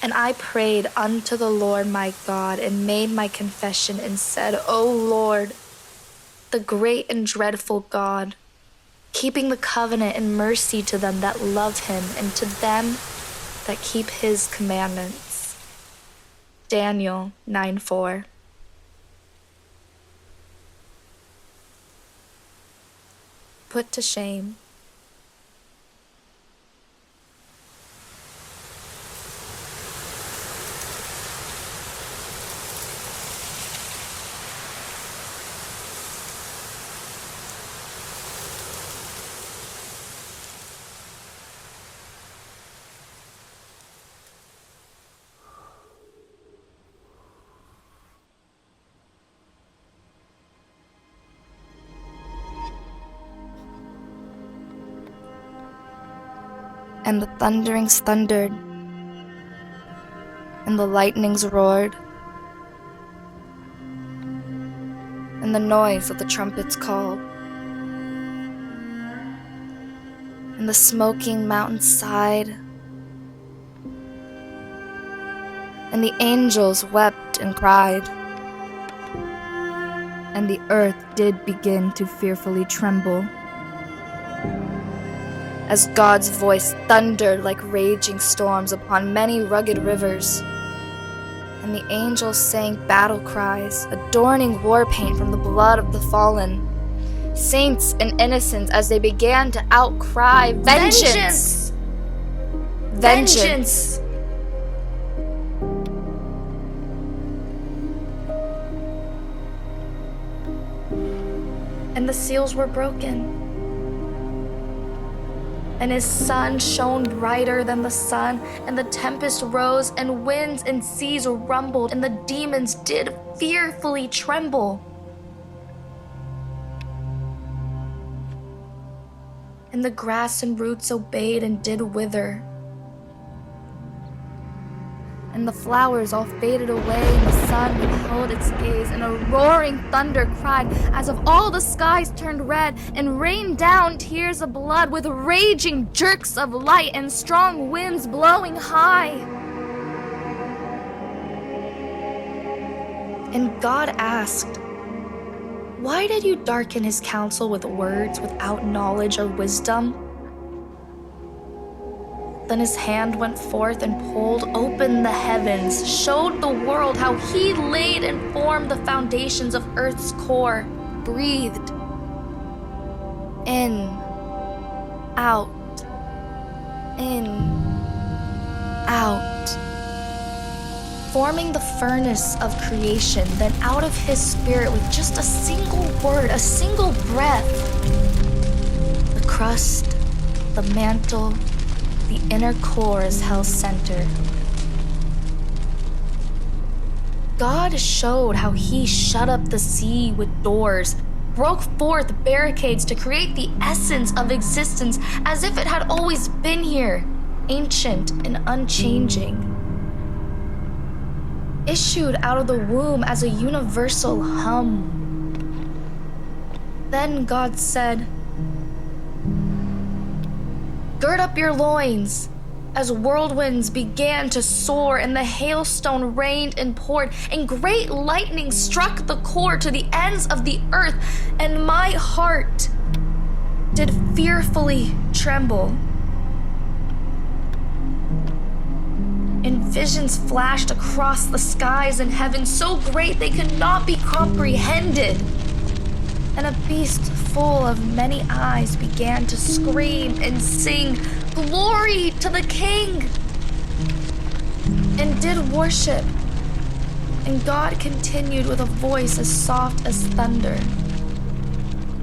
And I prayed unto the Lord my God, and made my confession, and said, O Lord, the great and dreadful God, keeping the covenant and mercy to them that love him, and to them that keep his commandments. Daniel 9:4. Put to shame. And the thunderings thundered, and the lightnings roared, and the noise of the trumpets called, and the smoking mountains sighed, and the angels wept and cried, and the earth did begin to fearfully tremble, as God's voice thundered like raging storms upon many rugged rivers. And the angels sang battle cries, adorning war paint from the blood of the fallen, saints and innocents, as they began to outcry, Vengeance! Vengeance! And the seals were broken, and his sun shone brighter than the sun, and the tempest rose, and winds and seas rumbled, and the demons did fearfully tremble. And the grass and roots obeyed and did wither, and the flowers all faded away, and the sun withheld its gaze, and a roaring thunder cried, as if all the skies turned red, and rained down tears of blood, with raging jerks of light, and strong winds blowing high. And God asked, Why did you darken his counsel with words without knowledge or wisdom? Then his hand went forth and pulled open the heavens, showed the world how he laid and formed the foundations of earth's core, breathed in, out, forming the furnace of creation. Then out of his spirit, with just a single word, a single breath, the crust, the mantle, the inner core is hell's center. God showed how he shut up the sea with doors, broke forth barricades to create the essence of existence as if it had always been here, ancient and unchanging. Issued out of the womb as a universal hum. Then God said, Gird up your loins, as whirlwinds began to soar, and the hailstone rained and poured, and great lightning struck the core to the ends of the earth, and my heart did fearfully tremble. And visions flashed across the skies and heaven, so great they could not be comprehended. And a beast full of many eyes began to scream and sing, Glory to the King! And did worship. And God continued with a voice as soft as thunder.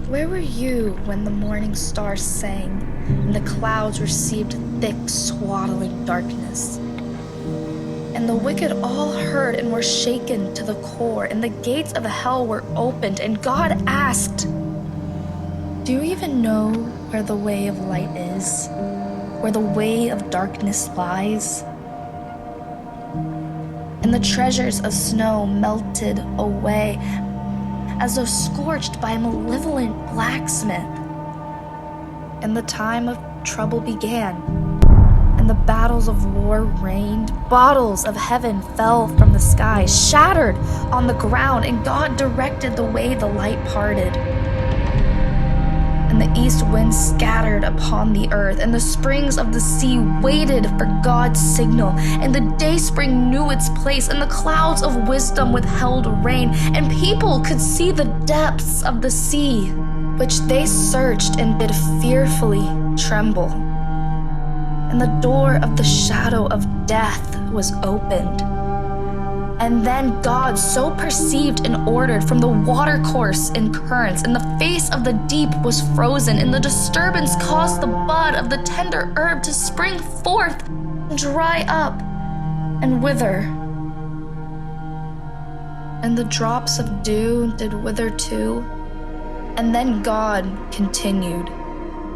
Where were you when the morning stars sang, and the clouds received thick, swaddling darkness? And the wicked all heard and were shaken to the core, and the gates of hell were opened, and God asked, Do you even know where the way of light is, where the way of darkness lies? And the treasures of snow melted away, as though scorched by a malevolent blacksmith. And the time of trouble began, and the battles of war rained. Bottles of heaven fell from the sky, shattered on the ground, and God directed the way the light parted. And the east wind scattered upon the earth, and the springs of the sea waited for God's signal. And the day spring knew its place, and the clouds of wisdom withheld rain, and people could see the depths of the sea, which they searched and did fearfully tremble. And the door of the shadow of death was opened. And then God so perceived and ordered from the watercourse in currents, and the face of the deep was frozen, and the disturbance caused the bud of the tender herb to spring forth, and dry up, and wither. And the drops of dew did wither too. And then God continued,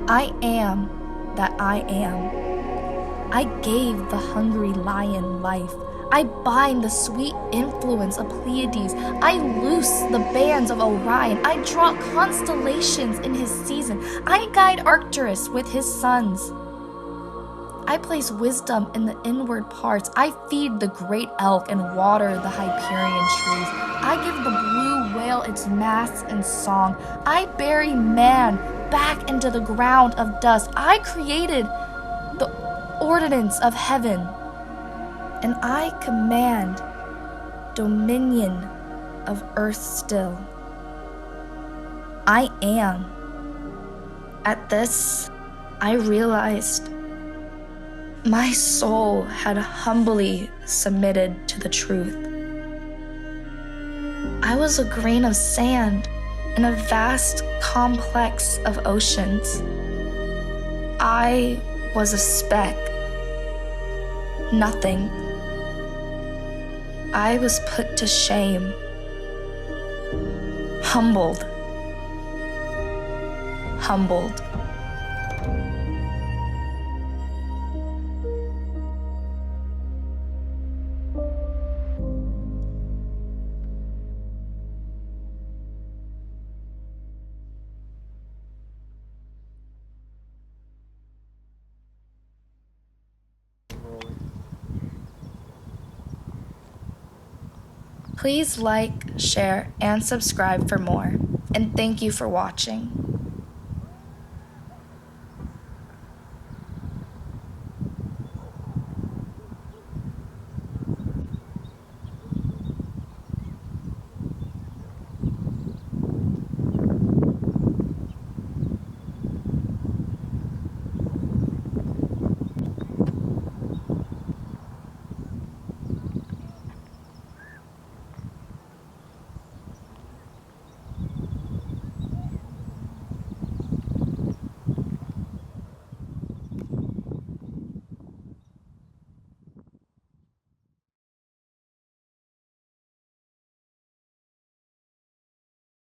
I am that I am. I gave the hungry lion life. I bind the sweet influence of Pleiades. I loose the bands of Orion. I draw constellations in his season. I guide Arcturus with his sons. I place wisdom in the inward parts. I feed the great elk and water the Hyperion trees. I give the blue whale its masts and song. I bury man back into the ground of dust. I created the ordinance of heaven, and I command dominion of earth still. I am. At this, I realized my soul had humbly submitted to the truth. I was a grain of sand in a vast complex of oceans. I was a speck, nothing. I was put to shame, humbled. Please like, share, and subscribe for more. And thank you for watching.